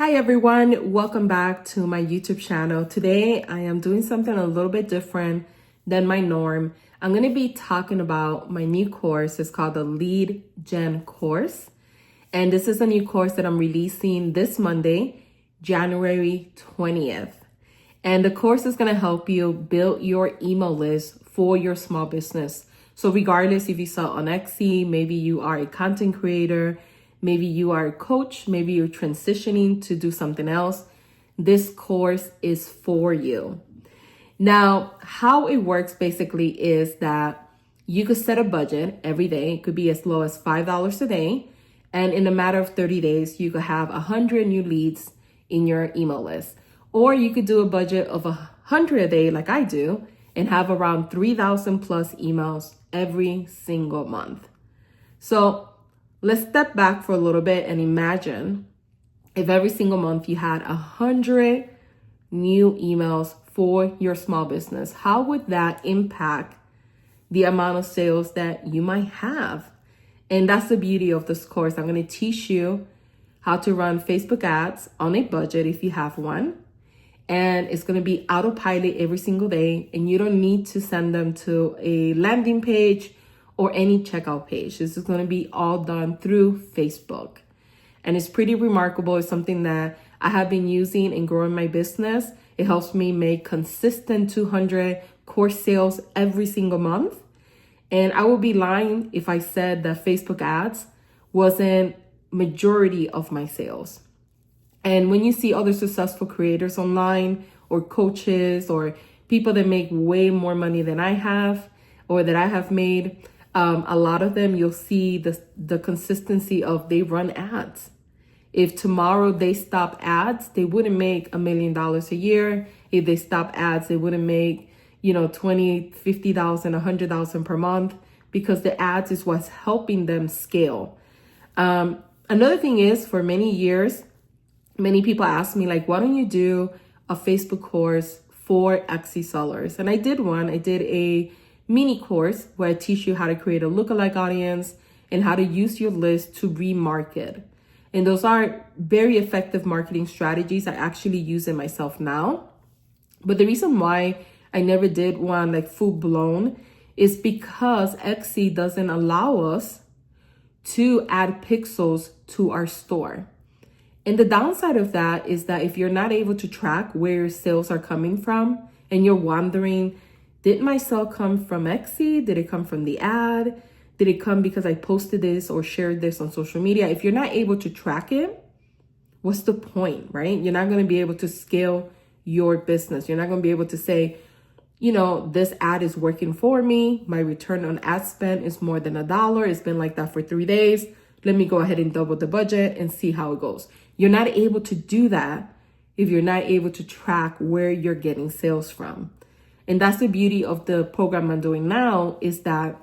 Hi everyone, welcome back to my YouTube channel. Today I am doing something a little bit different than my norm. I'm going to be talking about my new course. It's called the Lead Gen course. And this is a new course that I'm releasing this Monday, January 20th. And the course is going to help you build your email list for your small business. So regardless if you sell on Etsy, maybe you are a content creator, maybe you are a coach, maybe you're transitioning to do something else, this course is for you. Now, how it works basically is that you could set a budget every day. It could be as low as $5 a day. And in a matter of 30 days, you could have 100 new leads in your email list. Or you could do a budget of 100 a day like I do and have around 3,000 plus emails every single month. So let's step back for a little bit and imagine if every single month you had 100 new emails for your small business. How would that impact the amount of sales that you might have? And that's the beauty of this course. I'm going to teach you how to run Facebook ads on a budget if you have one. And it's going to be autopilot every single day. And you don't need to send them to a landing page or any checkout page. This is going to be all done through Facebook. And it's pretty remarkable. It's something that I have been using in growing my business. It helps me make consistent 200 course sales every single month. And I would be lying if I said that Facebook ads wasn't majority of my sales. And when you see other successful creators online or coaches or people that make way more money than I have or that I have made, a lot of them, you'll see the consistency of they run ads. If tomorrow they stop ads, they wouldn't make $1 million a year. If they stop ads, they wouldn't make, 20, 50,000, 100,000 per month, because the ads is what's helping them scale. Another thing is, for many years, many people ask me, like, why don't you do a Facebook course for Etsy sellers? And I did one. I did a mini course where I teach you how to create a lookalike audience and how to use your list to remarket. And those are very effective marketing strategies. I actually use it myself now. But the reason why I never did one like full blown is because Etsy doesn't allow us to add pixels to our store. And the downside of that is that if you're not able to track where your sales are coming from and you're wondering, did my sale come from Etsy? Did it come from the ad? Did it come because I posted this or shared this on social media? If you're not able to track it, what's the point, right? You're not going to be able to scale your business. You're not going to be able to say, this ad is working for me. My return on ad spend is more than $1. It's been like that for 3 days. Let me go ahead and double the budget and see how it goes. You're not able to do that if you're not able to track where you're getting sales from. And that's the beauty of the program I'm doing now, is that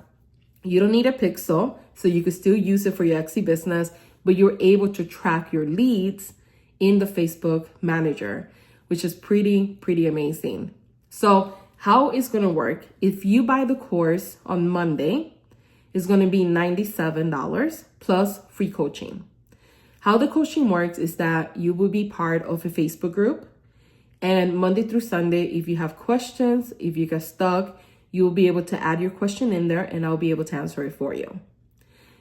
you don't need a pixel, so you can still use it for your Etsy business, but you're able to track your leads in the Facebook Manager, which is pretty amazing. So how it's going to work, if you buy the course on Monday, it's going to be $97 plus free coaching. How the coaching works is that you will be part of a Facebook group. And Monday through Sunday, if you have questions, if you get stuck, you'll be able to add your question in there and I'll be able to answer it for you.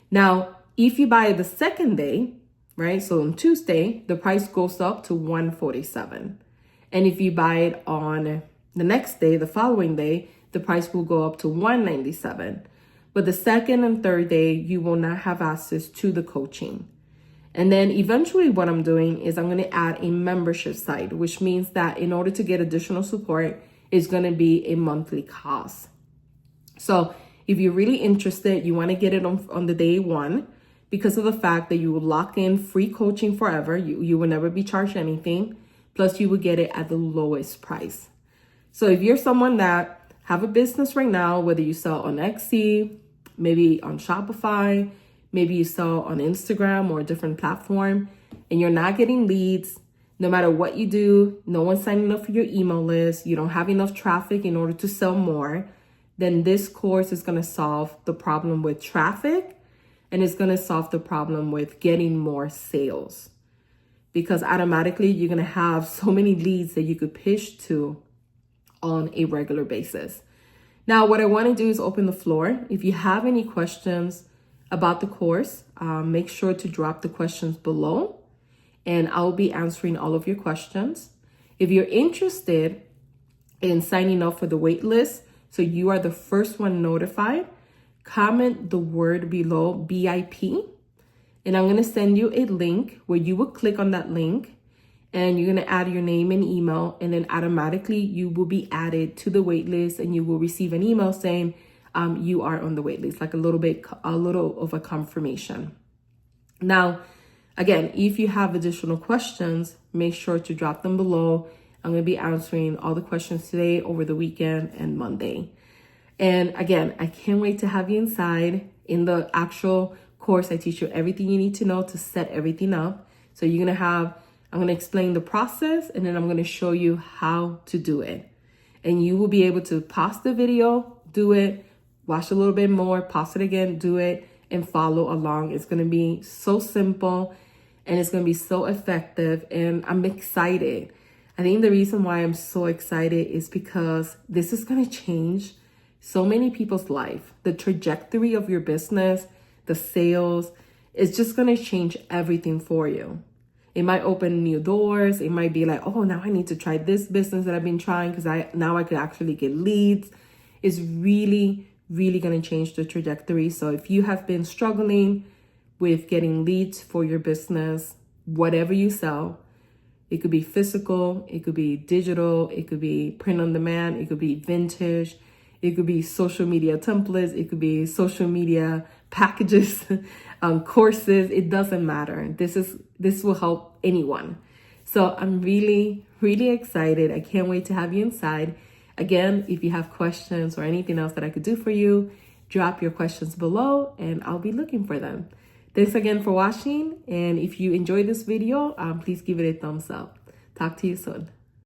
Now, if you buy the second day, right? So on Tuesday, the price goes up to $147. And if you buy it on the next day, the following day, the price will go up to $197. But the second and third day, you will not have access to the coaching. And then eventually what I'm doing is I'm going to add a membership site, which means that in order to get additional support, it's going to be a monthly cost. So if you're really interested, you want to get it on the day one, because of the fact that you will lock in free coaching forever. You will never be charged anything. Plus you will get it at the lowest price. So if you're someone that have a business right now, whether you sell on Etsy, maybe on Shopify, maybe you sell on Instagram or a different platform, and you're not getting leads, no matter what you do, no one's signing up for your email list, you don't have enough traffic in order to sell more, then this course is going to solve the problem with traffic, and it's going to solve the problem with getting more sales. because automatically you're going to have so many leads that you could pitch to on a regular basis. Now, what I want to do is open the floor. If you have any questions about the course, make sure to drop the questions below, and I'll be answering all of your questions. If you're interested in signing up for the wait list, so you are the first one notified, comment the word below BIP, and I'm going to send you a link where you will click on that link, and you're going to add your name and email, and then automatically you will be added to the wait list, and you will receive an email saying you are on the wait list, like a little of a confirmation. Now, again, if you have additional questions, make sure to drop them below. I'm going to be answering all the questions today, over the weekend, and Monday. And again, I can't wait to have you inside. In the actual course, I teach you everything you need to know to set everything up. So I'm going to explain the process, and then I'm going to show you how to do it. And you will be able to pause the video, do it, watch a little bit more, pause it again, do it, and follow along. It's going to be so simple, and it's going to be so effective, and I'm excited. I think the reason why I'm so excited is because this is going to change so many people's life. The trajectory of your business, the sales, is just going to change everything for you. It might open new doors. It might be like, oh, now I need to try this business that I've been trying because now I could actually get leads. It's really, really going to change the trajectory. So if you have been struggling with getting leads for your business, whatever you sell, it could be physical, it could be digital, it could be print on demand, it could be vintage, it could be social media templates, it could be social media packages, courses. It doesn't matter. This will help anyone. So I'm really, really excited. I can't wait to have you inside. Again, if you have questions or anything else that I could do for you, drop your questions below and I'll be looking for them. Thanks again for watching. And if you enjoyed this video, please give it a thumbs up. Talk to you soon.